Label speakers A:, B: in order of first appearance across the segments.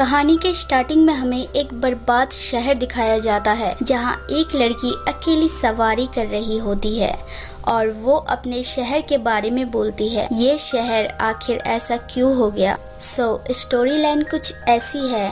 A: कहानी के स्टार्टिंग में हमें एक बर्बाद शहर दिखाया जाता है जहां एक लड़की अकेली सवारी कर रही होती है और वो अपने शहर के बारे में बोलती है। ये शहर आखिर ऐसा क्यों हो गया? स्टोरी लाइन कुछ ऐसी है।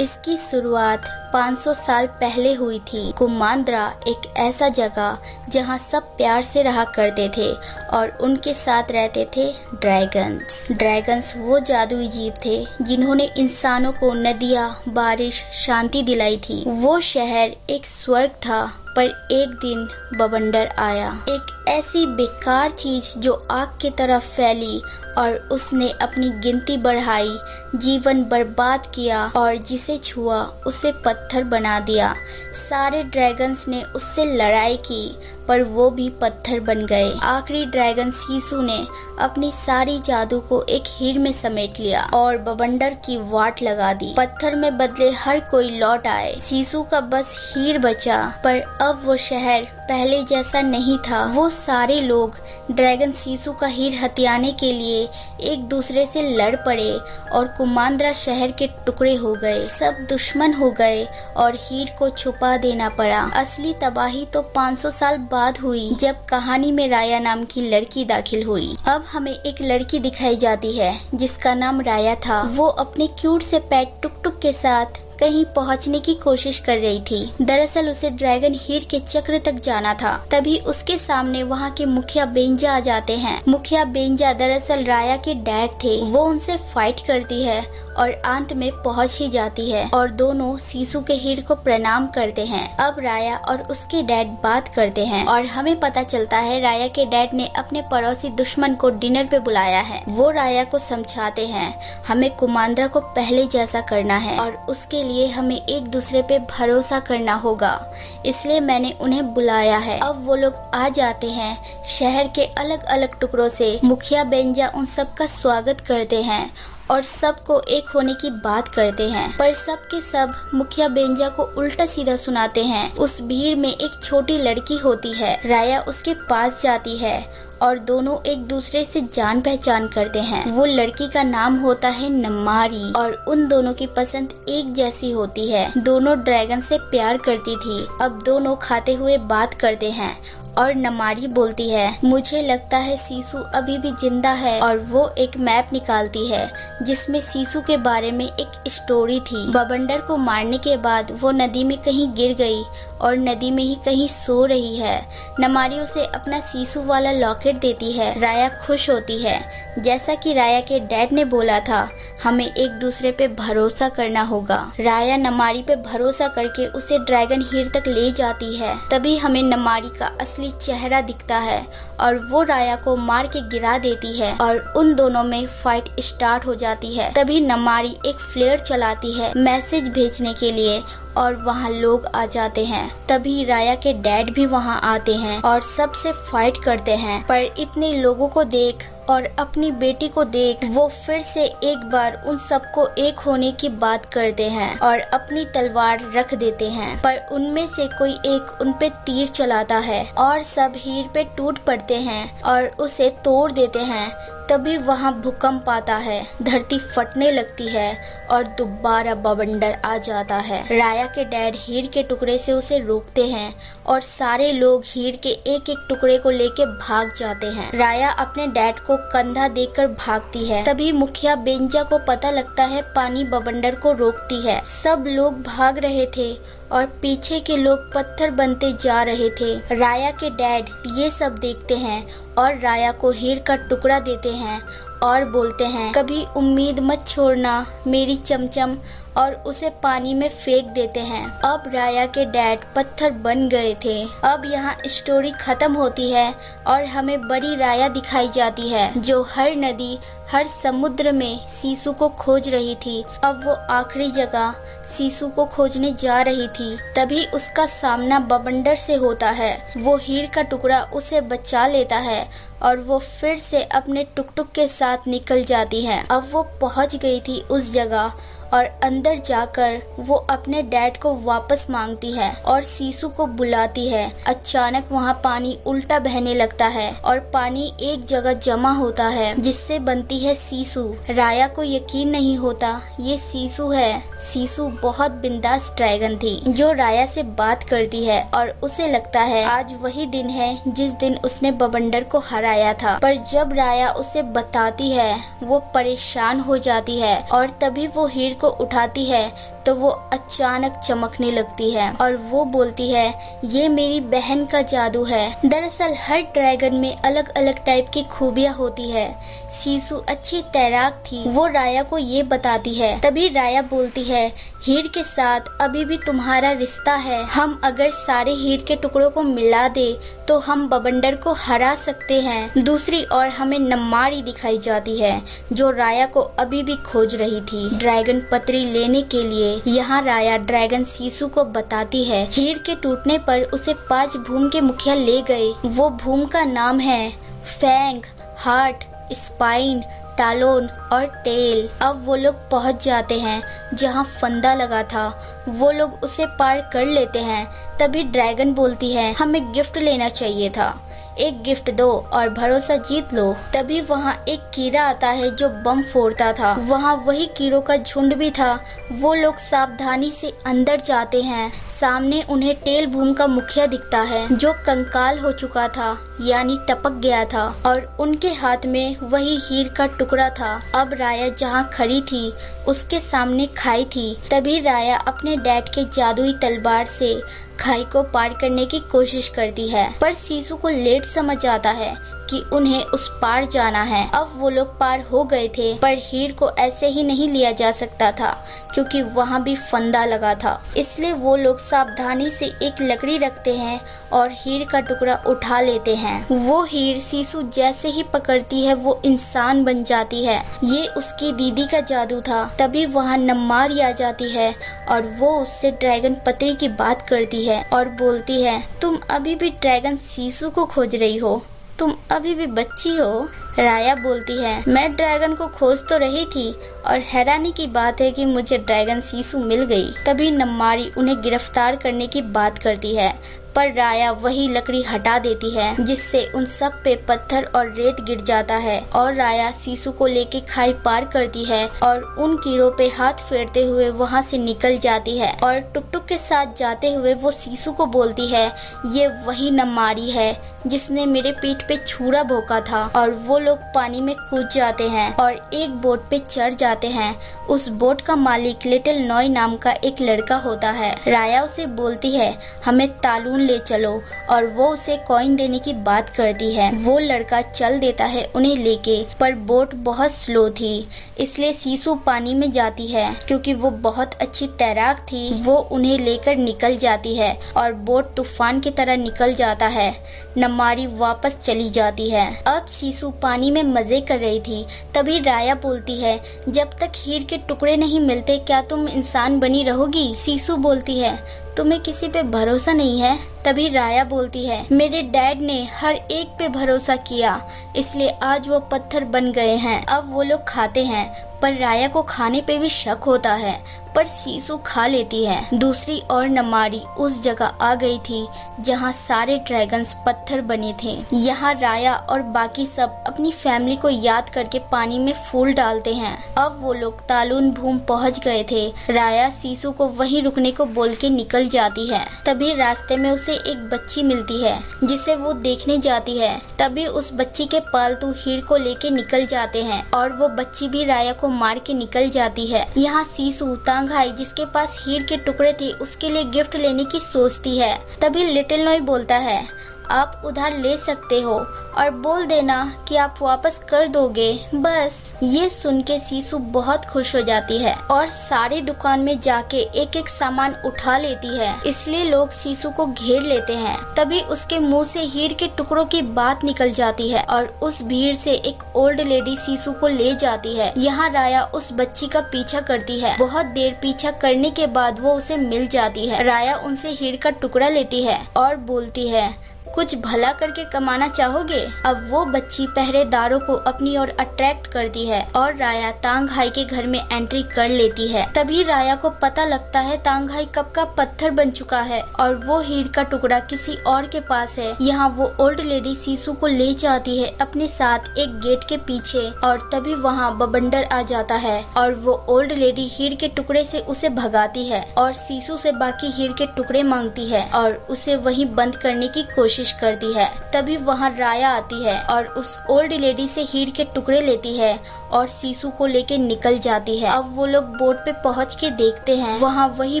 A: इसकी शुरुआत 500 साल पहले हुई थी। कुमांद्रा एक ऐसा जगह जहां सब प्यार से रहा करते थे और उनके साथ रहते थे ड्रैगन्स वो जादुई जीव थे जिन्होंने इंसानों को नदियाँ, बारिश, शांति दिलाई थी। वो शहर एक स्वर्ग था, पर एक दिन बवंडर आया, एक ऐसी बेकार चीज जो आग की तरह फैली और उसने अपनी गिनती बढ़ाई, जीवन बर्बाद किया और जिसे छुआ उसे पत्थर बना दिया। सारे ड्रैगन्स ने उससे लड़ाई की पर वो भी पत्थर बन गए। आखिरी ड्रैगन सीसू ने अपनी सारी जादू को एक हीर में समेट लिया और बवंडर की वाट लगा दी। पत्थर में बदले हर कोई लौट आए। सीसू का बस हीर बचा, पर अब वो शहर पहले जैसा नहीं था। वो सारे लोग ड्रैगन सीसू का हीर हथियाने के लिए एक दूसरे से लड़ पड़े और कुमांद्रा शहर के टुकड़े हो गए। सब दुश्मन हो गए और हीर को छुपा देना पड़ा। असली तबाही तो 500 साल बाद हुई, जब कहानी में राया नाम की लड़की दाखिल हुई। अब हमें एक लड़की दिखाई जाती है जिसका नाम राया था। वो अपने क्यूट से पेट टुक टुक के साथ कहीं पहुंचने की कोशिश कर रही थी। दरअसल उसे ड्रैगन हीर के चक्र तक जाना था। तभी उसके सामने वहां के मुखिया बेंजा आ जाते हैं। मुखिया बेंजा दरअसल राया के डैड थे। वो उनसे फाइट करती है और अंत में पहुंच ही जाती है और दोनों सीसू के हीर को प्रणाम करते हैं। अब राया और उसके डैड बात करते हैं और हमें पता चलता है राया के डैड ने अपने पड़ोसी दुश्मन को डिनर पे बुलाया है। वो राया को समझाते हैं हमें कुमांद्रा को पहले जैसा करना है और उसके लिए हमें एक दूसरे पे भरोसा करना होगा, इसलिए मैंने उन्हें बुलाया है। अब वो लोग आ जाते हैं शहर के अलग अलग टुकड़ों से। मुखिया बेंजा उन सब का स्वागत करते हैं और सबको एक होने की बात करते हैं, पर सब के सब मुखिया बेंजा को उल्टा सीधा सुनाते हैं। उस भीड़ में एक छोटी लड़की होती है। राया उसके पास जाती है और दोनों एक दूसरे से जान पहचान करते हैं। वो लड़की का नाम होता है नमारी और उन दोनों की पसंद एक जैसी होती है। दोनों ड्रैगन से प्यार करती थी। अब दोनों खाते हुए बात करते हैं और नमारी बोलती है मुझे लगता है सीसू अभी भी जिंदा है, और वो एक मैप निकालती है जिसमें सीसू के बारे में एक स्टोरी थी। बवंडर को मारने के बाद वो नदी में कहीं गिर गई और नदी में ही कहीं सो रही है। नमारी उसे अपना सीसू वाला लॉकेट देती है। राया खुश होती है। जैसा कि राया के डैड ने बोला था हमें एक दूसरे पे भरोसा करना होगा। राया नमारी पे भरोसा करके उसे ड्रैगन हीर तक ले जाती है। तभी हमें नमारी का असली चेहरा दिखता है और वो राया को मार के गिरा देती है और उन दोनों में फाइट स्टार्ट हो जाती है। तभी नमारी एक फ्लेयर चलाती है मैसेज भेजने के लिए और वहाँ लोग आ जाते हैं। तभी राया के डैड भी वहाँ आते हैं और सबसे फाइट करते हैं, पर इतने लोगों को देख और अपनी बेटी को देख वो फिर से एक बार उन सबको एक होने की बात करते हैं और अपनी तलवार रख देते हैं, पर उनमें से कोई एक उन पे तीर चलाता है और सब हीर पे टूट पड़ते हैं और उसे तोड़ देते हैं। तभी वहाँ भूकंप आता है, धरती फटने लगती है और दोबारा बवंडर आ जाता है। राया के डैड हीर के टुकड़े से उसे रोकते हैं और सारे लोग हीर के एक एक टुकड़े को लेके भाग जाते हैं। राया अपने डैड को कंधा देकर भागती है। तभी मुखिया बेंजा को पता लगता है पानी बवंडर को रोकती है। सब लोग भाग रहे थे और पीछे के लोग पत्थर बनते जा रहे थे। राया के डैड ये सब देखते हैं और राया को हीर का टुकड़ा देते हैं और बोलते हैं कभी उम्मीद मत छोड़ना मेरी चमचम, और उसे पानी में फेंक देते हैं। अब राया के डैड पत्थर बन गए थे। अब यहाँ स्टोरी खत्म होती है और हमें बड़ी राया दिखाई जाती है जो हर नदी, हर समुद्र में सीसू को खोज रही थी। अब वो आखिरी जगह सीसू को खोजने जा रही थी। तभी उसका सामना बवंडर से होता है। वो हीर का टुकड़ा उसे बचा लेता है और वो फिर से अपने टुक टुक के साथ निकल जाती है। अब वो पहुंच गई थी उस जगह और अंदर जाकर वो अपने डैड को वापस मांगती है और सीसू को बुलाती है। अचानक वहाँ पानी उल्टा बहने लगता है और पानी एक जगह जमा होता है जिससे बनती है सीसू। राया को यकीन नहीं होता ये सीसू है। सीसू बहुत बिंदास ड्रैगन थी जो राया से बात करती है और उसे लगता है आज वही दिन है जिस दिन उसने बवंडर को हराया था। पर जब राया उसे बताती है वो परेशान हो जाती है और तभी वो हीर को उठाती है तो वो अचानक चमकने लगती है और वो बोलती है ये मेरी बहन का जादू है। दरअसल हर ड्रैगन में अलग अलग टाइप की खूबियाँ होती है। सीसू अच्छी तैराक थी, वो राया को ये बताती है। तभी राया बोलती है हीर के साथ अभी भी तुम्हारा रिश्ता है, हम अगर सारे हीर के टुकड़ों को मिला दे तो हम बवंडर को हरा सकते हैं। दूसरी ओर हमें नम्मारी दिखाई जाती है जो राया को अभी भी खोज रही थी ड्रैगन पत्री लेने के लिए। यहाँ राया ड्रैगन सीसू को बताती है हीर के टूटने पर उसे 5 भूम के मुखिया ले गए। वो भूम का नाम है फैंग, हार्ट, स्पाइन, टालोन और टेल। अब वो लोग पहुंच जाते हैं जहां फंदा लगा था। वो लोग उसे पार कर लेते हैं। तभी ड्रैगन बोलती है हमें गिफ्ट लेना चाहिए था, एक गिफ्ट दो और भरोसा जीत लो। तभी वहाँ एक कीड़ा आता है जो बम फोड़ता था। वहाँ वही कीड़ों का झुंड भी था। वो लोग सावधानी से अंदर जाते हैं। सामने उन्हें टेल भूम का मुखिया दिखता है जो कंकाल हो चुका था यानी टपक गया था और उनके हाथ में वही हीर का टुकड़ा था। अब राया जहाँ खड़ी थी उसके सामने खाई थी। तभी राया अपने डैड के जादुई तलवार से खाई को पार करने की कोशिश करती है पर सीसू को लेट समझ आता है कि उन्हें उस पार जाना है। अब वो लोग पार हो गए थे पर हीर को ऐसे ही नहीं लिया जा सकता था क्योंकि वहाँ भी फंदा लगा था। इसलिए वो लोग सावधानी से एक लकड़ी रखते हैं और हीर का टुकड़ा उठा लेते हैं। वो हीर सीसू जैसे ही पकड़ती है वो इंसान बन जाती है। ये उसकी दीदी का जादू था। तभी वहाँ नम्मारी आ जाती है और वो उससे ड्रैगन पत्री की बात करती है और बोलती है तुम अभी भी ड्रैगन सीसू को खोज रही हो, तुम अभी भी बच्ची हो। राया बोलती है मैं ड्रैगन को खोज तो रही थी और हैरानी की बात है कि मुझे ड्रैगन सीसू मिल गई। तभी नम्मारी उन्हें गिरफ्तार करने की बात करती है पर राया वही लकड़ी हटा देती है जिससे उन सब पे पत्थर और रेत गिर जाता है और राया सीसू को लेके खाई पार करती है और उन कीड़ों पे हाथ फेरते हुए वहाँ से निकल जाती है और टुकटुक के साथ जाते हुए वो सीसू को बोलती है ये वही नम्मारी है जिसने मेरे पीठ पे छुरा भोंका था। और वो लोग पानी में कूद जाते हैं और एक बोट पे चढ़ जाते हैं। उस बोट का मालिक लिटिल नॉय नाम का एक लड़का होता है। राया उसे बोलती है हमें तालून ले चलो और वो उसे कॉइन देने की बात करती है। वो लड़का चल देता है उन्हें लेके पर बोट बहुत स्लो थी इसलिए सीसू पानी में जाती है। क्योंकि वो बहुत अच्छी तैराक थी वो उन्हें लेकर निकल जाती है और बोट तूफान की तरह निकल जाता है। नम्मारी वापस चली जाती है। अब सीसू पानी में मजे कर रही थी। तभी राया बोलती है जब तक हीर के टुकड़े नहीं मिलते क्या तुम इंसान बनी रहोगी। सीसू बोलती है तुम्हें किसी पे भरोसा नहीं है। तभी राया बोलती है मेरे डैड ने हर एक पे भरोसा किया इसलिए आज वो पत्थर बन गए हैं। अब वो लोग खाते हैं पर राया को खाने पे भी शक होता है पर सीसू खा लेती है। दूसरी ओर नम्मारी उस जगह आ गई थी जहाँ सारे ड्रैगन्स पत्थर बने थे। यहाँ राया और बाकी सब अपनी फैमिली को याद करके पानी में फूल डालते हैं। अब वो लोग तालून भूम पहुँच गए थे। राया सीसू को वहीं रुकने को बोल के निकल जाती है। तभी रास्ते में उसे एक बच्ची मिलती है जिसे वो देखने जाती है। तभी उस बच्ची के पालतू हीर को लेके निकल जाते हैं और वो बच्ची भी राया को मार के निकल जाती है। यहाँ सीसू तांघाई जिसके पास हीर के टुकड़े थे उसके लिए गिफ्ट लेने की सोचती है। तभी लिटिल नॉय बोलता है आप उधार ले सकते हो और बोल देना कि आप वापस कर दोगे बस। ये सुन के सीसू बहुत खुश हो जाती है और सारी दुकान में जाके एक एक सामान उठा लेती है। इसलिए लोग सीसू को घेर लेते हैं। तभी उसके मुंह से हीर के टुकड़ों की बात निकल जाती है और उस भीड़ से एक ओल्ड लेडी सीसू को ले जाती है। यहाँ राया उस बच्ची का पीछा करती है। बहुत देर पीछा करने के बाद वो उसे मिल जाती है। राया उनसे हीर का टुकड़ा लेती है और बोलती है कुछ भला करके कमाना चाहोगे? अब वो बच्ची पहरेदारों को अपनी ओर अट्रैक्ट करती है और राया तांगहाई के घर में एंट्री कर लेती है। तभी राया को पता लगता है तांगहाई कब का पत्थर बन चुका है और वो हीर का टुकड़ा किसी और के पास है। यहाँ वो ओल्ड लेडी सीसू को ले जाती है अपने साथ एक गेट के पीछे और तभी वहाँ बवंडर आ जाता है और वो ओल्ड लेडी हीर के टुकड़े से उसे भगाती है और सीसू से बाकी हीर के टुकड़े मांगती है और उसे वहीं बंद करने की कोशिश करती है। तभी वहाँ राया आती है और उस ओल्ड लेडी से हीर के टुकड़े लेती है और सीसू को लेके निकल जाती है। अब वो लोग बोट पे पहुँच के देखते हैं वहाँ वही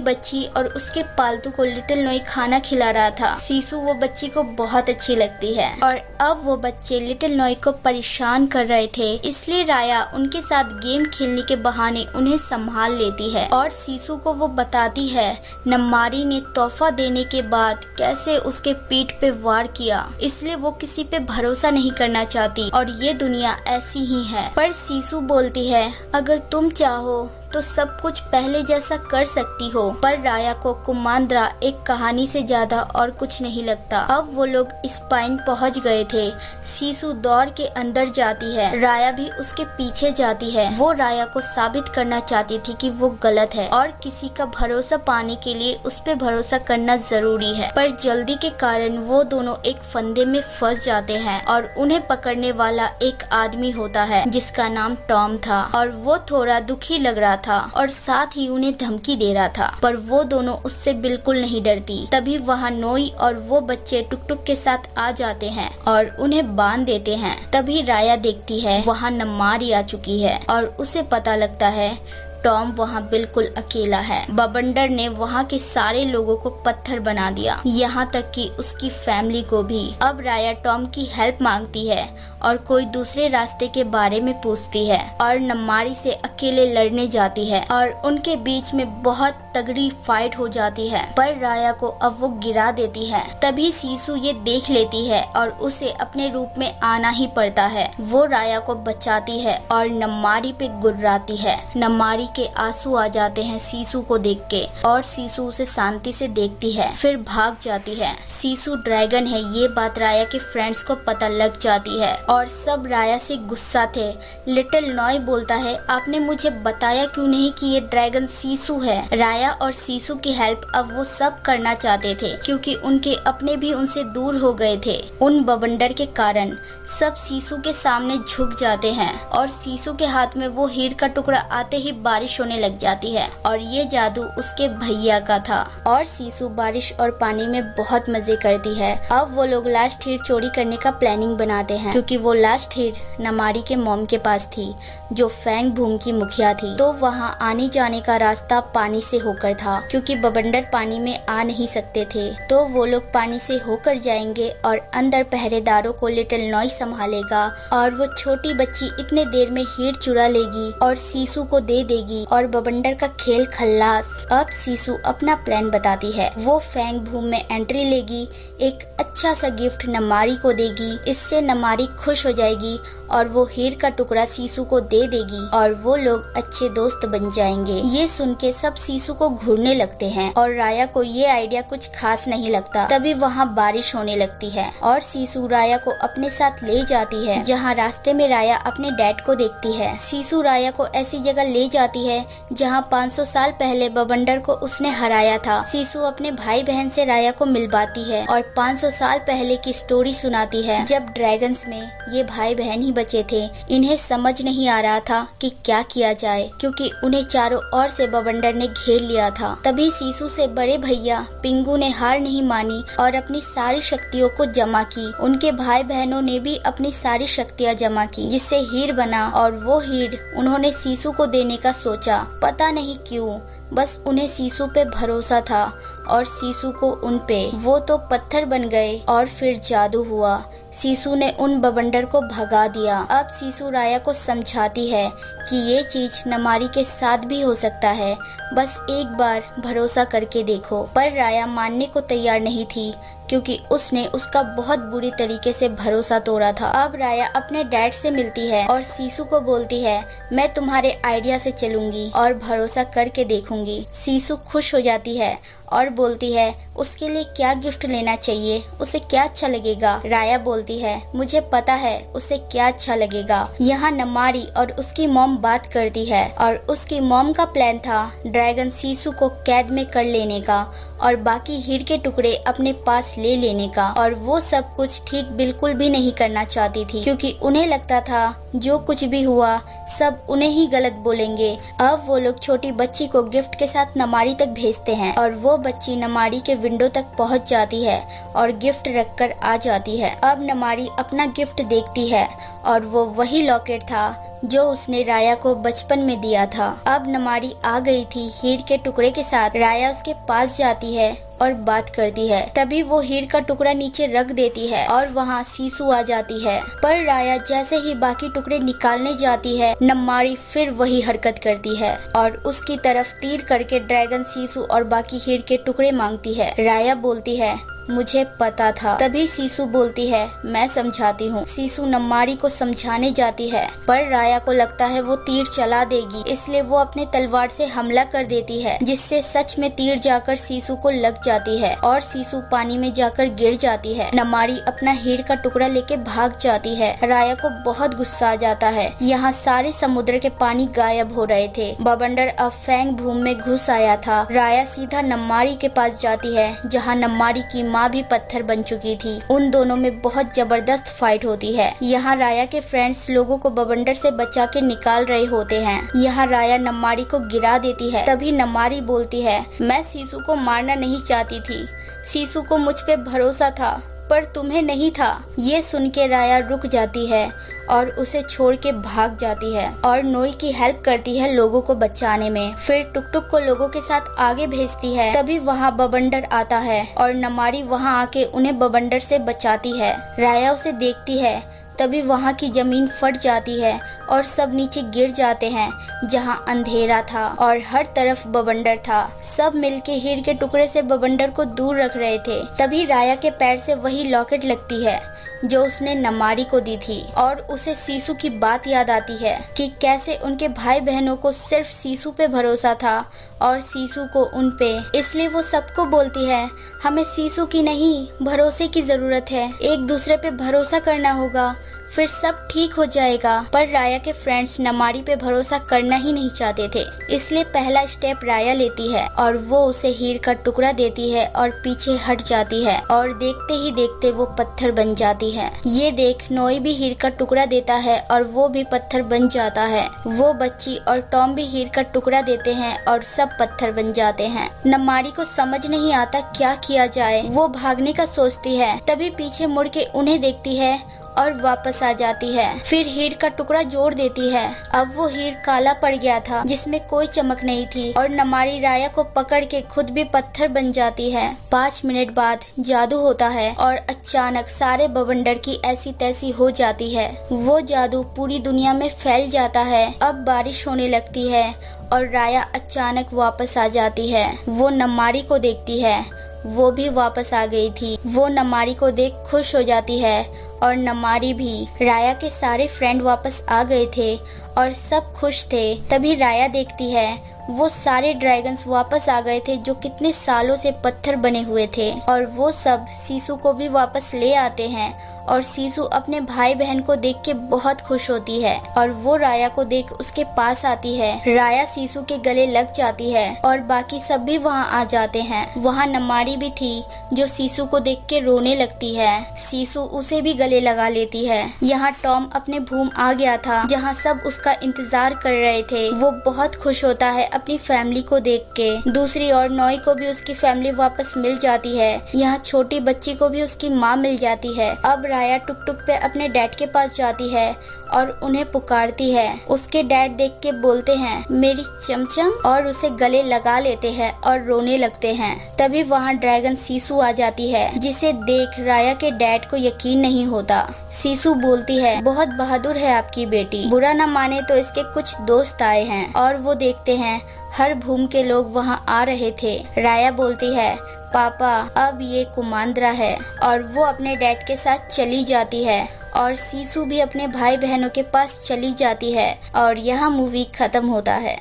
A: बच्ची और उसके पालतू को लिटिल नोई खाना खिला रहा था। सीसू वो बच्ची को बहुत अच्छी लगती है और अब वो बच्चे लिटिल नोई को परेशान कर रहे थे, इसलिए राया उनके साथ गेम खेलने के बहाने उन्हें संभाल लेती है और सीसू को वो बताती है नम्मारी ने तोहफा देने के बाद कैसे उसके पीठ पे वार किया, इसलिए वो किसी पे भरोसा नहीं करना चाहती और ये दुनिया ऐसी ही है। पर सीसू बोलती है अगर तुम चाहो तो सब कुछ पहले जैसा कर सकती हो। पर राया को कुमांद्रा एक कहानी से ज्यादा और कुछ नहीं लगता। अब वो लोग स्पाइन पहुंच गए थे। सीसू दौड़ के अंदर जाती है, राया भी उसके पीछे जाती है। वो राया को साबित करना चाहती थी कि वो गलत है और किसी का भरोसा पाने के लिए उस पे भरोसा करना जरूरी है। पर जल्दी के कारण वो दोनों एक फंदे में फंस जाते हैं और उन्हें पकड़ने वाला एक आदमी होता है जिसका नाम टॉम था और वो थोड़ा दुखी लग रहा था और साथ ही उन्हें धमकी दे रहा था। पर वो दोनों उससे बिल्कुल नहीं डरती। तभी वहाँ नोई और वो बच्चे टुकटुक के साथ आ जाते हैं और उन्हें बांध देते हैं। तभी राया देखती है वहाँ नम्मारी आ चुकी है और उसे पता लगता है टॉम वहाँ बिल्कुल अकेला है। बवंडर ने वहाँ के सारे लोगों को पत्थर बना दिया, यहाँ तक कि उसकी फैमिली को भी। अब राया टॉम की हेल्प मांगती है और कोई दूसरे रास्ते के बारे में पूछती है और नम्मारी से अकेले लड़ने जाती है और उनके बीच में बहुत तगड़ी फाइट हो जाती है। पर राया को अब वो गिरा देती है। तभी सीसू ये देख लेती है और उसे अपने रूप में आना ही पड़ता है। वो राया को बचाती है और नम्मारी पे गुर्राती है। नम्मारी के आंसू आ जाते हैं सीसू को देख के और सीसू उसे शांति से देखती है, फिर भाग जाती है। सीसू ड्रैगन है ये बात राया के फ्रेंड्स को पता लग जाती है और सब राया से गुस्सा थे। लिटिल नॉय बोलता है आपने मुझे बताया क्यों नहीं कि ये ड्रैगन सीसू है। राया और सीसू की हेल्प अब वो सब करना चाहते थे क्योंकि उनके अपने भी उनसे दूर हो गए थे। उन बवंडर के कारण सब सीसू के सामने झुक जाते हैं और सीसू के हाथ में वो हीर का टुकड़ा आते ही बारिश होने लग जाती है और ये जादू उसके भैया का था और सीसू बारिश और पानी में बहुत मजे करती है। अब वो लोग लास्ट हीर चोरी करने का प्लानिंग बनाते हैं क्योंकि वो लास्ट हीर नम्मारी के मॉम के पास थी जो फैंग भूम की मुखिया थी। तो वहाँ आने जाने का रास्ता पानी से होकर था क्योंकि बवंडर पानी में आ नहीं सकते थे। तो वो लोग पानी से होकर जाएंगे और अंदर पहरेदारों को लिटिल नॉय संभालेगा और वो छोटी बच्ची इतने देर में हीर चुरा लेगी और सीसू को दे देगी और बवंडर का खेल खल्लास। अब सीसू अपना प्लान बताती है। वो फैंग भूम में एंट्री लेगी, एक अच्छा सा गिफ्ट नम्मारी को देगी, इससे नम्मारी खुश हो जाएगी और वो हीर का टुकड़ा सीसू को दे देगी और वो लोग अच्छे दोस्त बन जाएंगे। ये सुन के सब सीसू को घूरने लगते हैं और राया को ये आइडिया कुछ खास नहीं लगता। तभी वहाँ बारिश होने लगती है और सीसू राया को अपने साथ ले जाती है जहाँ रास्ते में राया अपने डैड को देखती है। सीसू राया को ऐसी जगह ले जाती है जहाँ 500 साल पहले बवंडर को उसने हराया था। सीसू अपने भाई बहन से राया को मिलवाती है और 500 साल पहले की स्टोरी सुनाती है जब ड्रैगन्स में ये भाई बहन ही बचे थे। इन्हें समझ नहीं आ रहा था कि क्या किया जाए क्योंकि उन्हें चारों ओर से बवंडर ने घेर लिया था। तभी सीसू से बड़े भैया पिंगू ने हार नहीं मानी और अपनी सारी शक्तियों को जमा की। उनके भाई बहनों ने भी अपनी सारी शक्तियाँ जमा की जिससे हीर बना और वो हीर उन्होंने सीसू को देने का सोचा। पता नहीं क्यों, बस उन्हें सीसू पे भरोसा था और सीसू को उन पे। वो तो पत्थर बन गए और फिर जादू हुआ। सीसू ने उन बवंडर को भगा दिया। अब सीसू राया को समझाती है कि ये चीज नमारी के साथ भी हो सकता है, बस एक बार भरोसा करके देखो। पर राया मानने को तैयार नहीं थी क्योंकि उसने उसका बहुत बुरी तरीके से भरोसा तोड़ा था। अब राया अपने डैड से मिलती है और सीसू को बोलती है, मैं तुम्हारे आइडिया से चलूंगी और भरोसा करके देखूंगी। सीसू खुश हो जाती है और बोलती है उसके लिए क्या गिफ्ट लेना चाहिए, उसे क्या अच्छा लगेगा। राया बोलती है, मुझे पता है उसे क्या अच्छा लगेगा। यहाँ नमारी और उसकी मॉम बात करती है और उसकी मॉम का प्लान था ड्रैगन सीसू को कैद में कर लेने का और बाकी हीर के टुकड़े अपने पास ले लेने का। और वो सब कुछ ठीक बिल्कुल भी नहीं करना चाहती थी क्योंकि उन्हें लगता था जो कुछ भी हुआ सब उन्हें ही गलत बोलेंगे। अब वो लोग छोटी बच्ची को गिफ्ट के साथ नमारी तक भेजते हैं और वो बच्ची नमारी के विंडो तक पहुंच जाती है और गिफ्ट रखकर आ जाती है। अब नमारी अपना गिफ्ट देखती है और वो वही लॉकेट था जो उसने राया को बचपन में दिया था। अब नमारी आ गई थी हीर के टुकड़े के साथ। राया उसके पास जाती है और बात करती है। तभी वो हीर का टुकड़ा नीचे रख देती है और वहाँ सीसू आ जाती है। पर राया जैसे ही बाकी टुकड़े निकालने जाती है, नमारी फिर वही हरकत करती है और उसकी तरफ तीर करके ड्रैगन सीसू और बाकी हीर के टुकड़े मांगती है। राया बोलती है, मुझे पता था। तभी सीसू बोलती है, मैं समझाती हूँ। सीसू नमारी को समझाने जाती है पर राया को लगता है वो तीर चला देगी, इसलिए वो अपने तलवार से हमला कर देती है जिससे सच में तीर जाकर सीसू को लग जाती है और सीसू पानी में जाकर गिर जाती है। नमारी अपना हीर का टुकड़ा लेके भाग जाती है। राया को बहुत गुस्सा आ जाता है। यहाँ सारे समुद्र के पानी गायब हो रहे थे। बवंडर अब फैंग भूमि में घुस आया था। राया सीधा नमारी के पास जाती है जहाँ नमारी की माँ भी पत्थर बन चुकी थी। उन दोनों में बहुत जबरदस्त फाइट होती है। यहाँ राया के फ्रेंड्स लोगों को बवंडर से बचा के निकाल रहे होते हैं। यहाँ राया नमारी को गिरा देती है। तभी नमारी बोलती है, मैं सीसू को मारना नहीं चाहती थी, सीसू को मुझ पे भरोसा था पर तुम्हें नहीं था। ये सुन के राया रुक जाती है और उसे छोड़ के भाग जाती है और नोई की हेल्प करती है लोगों को बचाने में। फिर टुकटुक को लोगों के साथ आगे भेजती है। तभी वहाँ बवंडर आता है और नमारी वहाँ आके उन्हें बवंडर से बचाती है। राया उसे देखती है। तभी वहाँ की जमीन फट जाती है और सब नीचे गिर जाते हैं जहाँ अंधेरा था और हर तरफ बवंडर था। सब मिलके हीर के टुकड़े से बवंडर को दूर रख रहे थे। तभी राया के पैर से वही लॉकेट लगती है जो उसने नमारी को दी थी और उसे सीसू की बात याद आती है कि कैसे उनके भाई बहनों को सिर्फ सीसू पे भरोसा था और सीसू को उन पे। इसलिए वो सबको बोलती है, हमें सीसू की नहीं भरोसे की जरूरत है, एक दूसरे पे भरोसा करना होगा, फिर सब ठीक हो जाएगा। पर राया के फ्रेंड्स नमारी पे भरोसा करना ही नहीं चाहते थे, इसलिए पहला स्टेप राया लेती है और वो उसे हीर का टुकड़ा देती है और पीछे हट जाती है और देखते ही देखते वो पत्थर बन जाती है। ये देख नोई भी हीर का टुकड़ा देता है और वो भी पत्थर बन जाता है। वो बच्ची और टॉम भी हीर का टुकड़ा देते हैं और सब पत्थर बन जाते हैं। नमारी को समझ नहीं आता क्या किया जाए। वो भागने का सोचती है, तभी पीछे मुड़ के उन्हें देखती है और वापस आ जाती है। फिर हीर का टुकड़ा जोड़ देती है। अब वो हीर काला पड़ गया था जिसमें कोई चमक नहीं थी और नमारी राया को पकड़ के खुद भी पत्थर बन जाती है। 5 मिनट बाद जादू होता है और अचानक सारे बवंडर की ऐसी तैसी हो जाती है। वो जादू पूरी दुनिया में फैल जाता है। अब बारिश होने लगती है और राया अचानक वापस आ जाती है। वो नमारी को देखती है, वो भी वापस आ गई थी। वो नमारी को देख खुश हो जाती है और नमारी भी। राया के सारे फ्रेंड वापस आ गए थे और सब खुश थे। तभी राया देखती है वो सारे ड्रैगन्स वापस आ गए थे जो कितने सालों से पत्थर बने हुए थे और वो सब सीसू को भी वापस ले आते हैं और सीसू अपने भाई बहन को देख के बहुत खुश होती है और वो राया को देख उसके पास आती है। राया सीसू के गले लग जाती है और बाकी सब भी वहाँ आ जाते हैं। वहाँ नमारी भी थी जो सीसू को देख के रोने लगती है। सीसू उसे भी गले लगा लेती है। यहाँ टॉम अपने भूम आ गया था जहाँ सब उसका इंतजार कर रहे थे। वो बहुत खुश होता है अपनी फैमिली को देख के। दूसरी ओर नोई को भी उसकी फैमिली वापस मिल जाती है। यहाँ छोटी बच्ची को भी उसकी माँ मिल जाती है। अब राया टुक टुक पे अपने डैड के पास जाती है और उन्हें पुकारती है। उसके डैड देख के बोलते हैं मेरी चमचम, और उसे गले लगा लेते हैं और रोने लगते हैं। तभी वहाँ ड्रैगन सीसू आ जाती है, जिसे देख राया के डैड को यकीन नहीं होता। सीसू बोलती है बहुत बहादुर है आपकी बेटी, बुरा न माने तो इसके कुछ दोस्त आए हैं। और वो देखते हैं हर भूमि के लोग वहाँ आ रहे थे। राया बोलती है पापा अब ये कुमांद्रा है, और वो अपने डैड के साथ चली जाती है और सीसू भी अपने भाई बहनों के पास चली जाती है और यह मूवी खत्म होता है।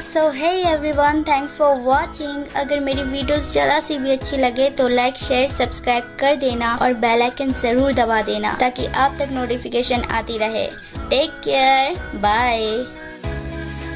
A: So hey everyone, thanks for watching. अगर मेरी वीडियोस जरा सी भी अच्छी लगे तो लाइक शेयर सब्सक्राइब कर देना और बेल आइकन जरूर दबा देना ताकि आप तक नोटिफिकेशन आती रहे। Take care, bye.